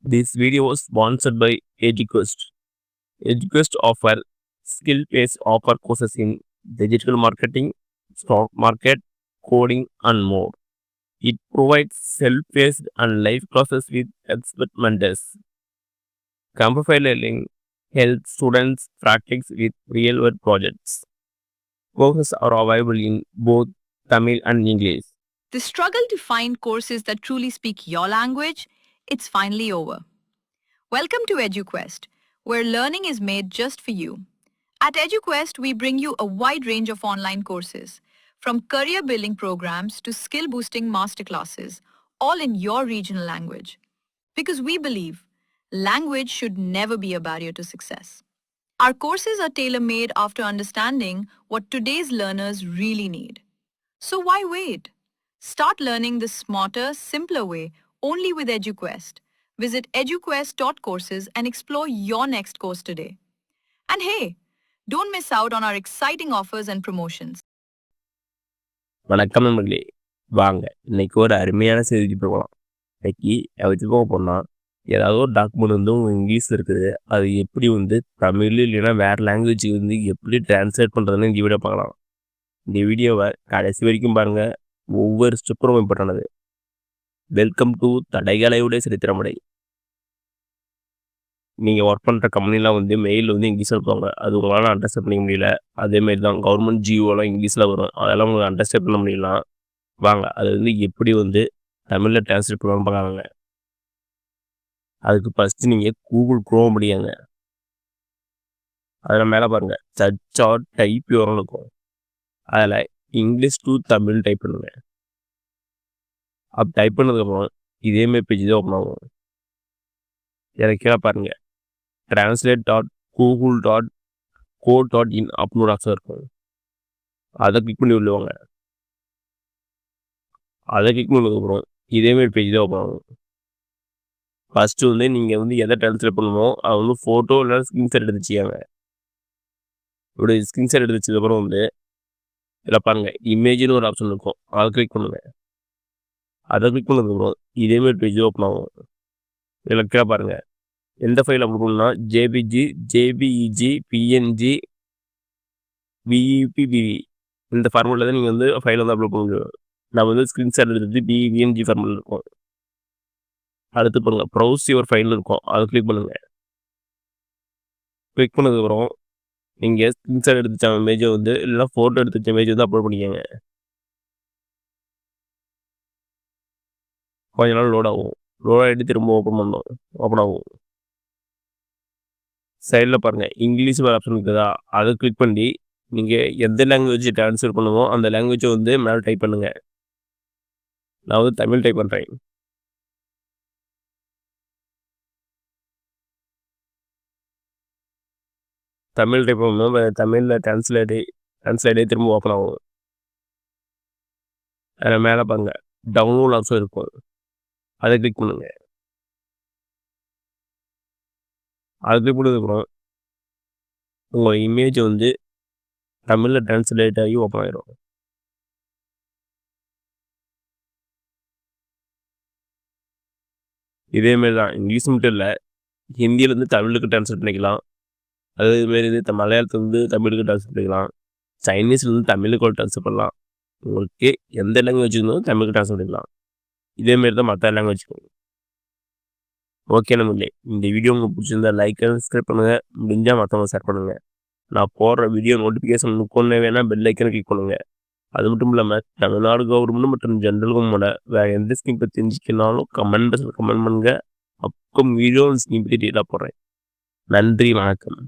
This video was sponsored by EduQuest. EduQuest offer skill-based offer courses in digital marketing, stock market, coding, and more. It provides self-paced and live classes with expert mentors. Camplify Learning helps students practice with real-world projects. Courses are available in both Tamil and English. The struggle to find courses that truly speak your language, it's finally over. Welcome to EduQuest, where learning is made just for you. At EduQuest, we bring you a wide range of online courses, from career building programs to skill boosting masterclasses, all in your regional language. Because we believe language should never be a barrier to success. Our courses are tailor made after understanding what today's learners really need. So why wait? Start learning the smarter, simpler way only with EduQuest. Visit eduquest.courses and explore your next course today. And hey, don't miss out on our exciting offers and promotions. வணக்கம் நண்பர்களே, வாங்க இன்னைக்கு ஒரு அருமையான செய்தி போகலாம். இன்னைக்கு வச்சு போக போனால் ஏதாவது ஒரு டாக்குமெண்ட் வந்து உங்கள் இங்கிலீஷில் இருக்குது, அது எப்படி வந்து தமிழ் இல்லைன்னா வேறு லாங்குவேஜுக்கு வந்து எப்படி டிரான்ஸ்லேட் பண்ணுறதுன்னு இந்த வீடியோ பார்க்கலாம். இந்த வீடியோவை கடைசி வரைக்கும் பாருங்கள், ஒவ்வொரு ஸ்டெப்பும் ரொம்ப இம்பார்ட்டன்டானது. Welcome to தடைகளையுடைய சரித்திரமுறை. நீங்கள் ஒர்க் பண்ணுற கம்பெனிலாம் வந்து மெயில் வந்து இங்கிலீஷில் இருப்பாங்க, அது உங்களால் அண்டர்ஸ்டாண்ட் பண்ணிக்க முடியல. அதேமாரி தான் கவர்மெண்ட் ஜிஓலாம் இங்கிலீஷில் வரும், அதெல்லாம் உங்களுக்கு அண்டர்ஸ்டாண்ட் பண்ண முடியலாம். வாங்க அது வந்து எப்படி வந்து தமிழில் டிரான்ஸ்லேட் பண்ணுவாங்க பார்க்காங்க. அதுக்கு ஃபஸ்ட்டு நீங்கள் கூகுள் குரோம் முடியாங்க, அதில் மேலே பாருங்கள் சர்ச் ஆர் டைப் யுவர்னு இருக்கும். அதில் இங்கிலீஷ் டு தமிழ் டைப் பண்ணுங்க. அப்போ டைப் பண்ணதுக்கப்புறம் இதேமாரி பேஜ் தான் ஓப்பன் ஆகும். எனக்கு கீழே பாருங்கள் translate.google.co.in அப்படின்னு ஒரு ஆப்ஷன் இருக்கும். அதை கிளிக் பண்ணி விடுவாங்க. அதை கிளிக் பண்ணதுக்கப்புறம் இதேமாரி பேஜ் தான் ஓப்பன் ஆகும். ஃபஸ்ட்டு வந்து நீங்கள் வந்து எதை டிரான்ஸ்லேட் பண்ணணுமோ அதை வந்து ஃபோட்டோ இல்லைனா ஸ்க்ரீன்ஷாட் எடுத்து வச்சுக்காங்க. இப்படி ஸ்க்ரீன்ஷாட் எடுத்து வச்சதுக்கப்புறம் வந்து இதில் பாருங்கள் இமேஜ்னு ஒரு ஆப்ஷன் இருக்கும், அதை கிளிக் பண்ணுங்கள். அதை கிளிக் பண்ணதுக்கப்புறம் இதேமாரி பேஜ் ஓப்பன் ஆகும். இதில் கீழே பாருங்கள் எந்த ஃபைல் அப்லோட் பண்ணணும்னா ஜேபிஜி, ஜேபிஇஜி, பிஎன்ஜி, பிஇபிபிவி இந்த ஃபார்மெட்டில் தான் நீங்கள் வந்து ஃபைல் வந்து அப்லோட் பண்ண முடியும். நான் வந்து ஸ்க்ரீன்ஷாட் எடுத்துட்டு பிஎன்ஜி ஃபார்மெட்டில் இருக்கும். அடுத்து பாருங்கள் ப்ரௌஸ் யுவர் ஃபைல் இருக்கும், அதை கிளிக் பண்ணுங்கள். கிளிக் பண்ணதுக்கப்புறம் நீங்கள் ஸ்க்ரீன்ஷாட் எடுத்து வச்ச இமேஜை வந்து இல்லைனா ஃபோட்டோ எடுத்து வச்ச இமேஜ் வந்து அப்லோட் பண்ணிக்கோங்க. கொஞ்ச நாள் லோட் ஆகும். லோட் ஆகிட்டு திரும்ப ஓப்பன் ஆகும். சைடில் பாருங்கள் இங்கிலீஷ் ஒரு ஆப்ஷன் இருக்குதா, அதை கிளிக் பண்ணி நீங்கள் எந்த லாங்குவேஜ் ட்ரான்ஸ்ஃபர் பண்ணுமோ அந்த லாங்குவேஜை வந்து மேலே டைப் பண்ணுங்கள். நான் வந்து தமிழ் டைப் பண்ணுறேன். தமிழ் டைப் பண்ணும்போது தமிழில் டிரான்ஸ்லேட்டே திரும்ப ஓப்பன் ஆகும். அதில் மேலே பாருங்கள் டவுன்லோட் ஆப்ஷன் இருக்கும், அதை கிளிக் பண்ணுங்கள். அதை கிளிக் பண்ணதுக்கப்புறம் உங்கள் இமேஜ் வந்து தமிழில் டிரான்ஸ்லேட் ஆகி ஓப்பன் ஆகிடும். இதேமாரி தான் இங்கிலீஷ் மட்டும் இல்லை, ஹிந்தியிலேருந்து தமிழுக்கு டிரான்ஸ்லேட் பண்ணிக்கலாம். அதேமாரி இது மலையாளத்துலேருந்து தமிழுக்கு டிரான்ஸ்லேட் பண்ணிக்கலாம். சைனீஸ்லேருந்து தமிழுக்கு டிரான்ஸ்லேட் பண்ணலாம். உங்களுக்கு எந்த லாங்குவேஜ் இருந்தாலும் தமிழுக்கு டிரான்ஸ்லேட் பண்ணிக்கலாம். இதேமாரி தான் மற்ற லாங்குவேஜுக்கும். ஓகே நம்மளே, இந்த வீடியோ உங்களுக்கு பிடிச்சிருந்தா லைக் அண்ட் சப்ஸ்கிரைப் பண்ணுங்கள், முடிஞ்சால் மற்றவங்க ஷேர் பண்ணுங்கள். நான் போடுற வீடியோ நோட்டிஃபிகேஷன் கொண்டு வேணால் பெல் ஐக்கனை கிளிக் பண்ணுங்கள். அது மட்டும் இல்லாமல் தமிழ்நாடு கவர்மெண்ட் மற்றும் ஜென்ரல் கவர்மெண்ட்டோட வேறு எந்த ஸ்கீம் பற்றி தெரிஞ்சுக்கனாலும் கமெண்ட் பண்ணுங்கள். அப்போ வீடியோ ஸ்கீம் பற்றி டீட்டெயிலாக போடுறேன். நன்றி, வணக்கம்.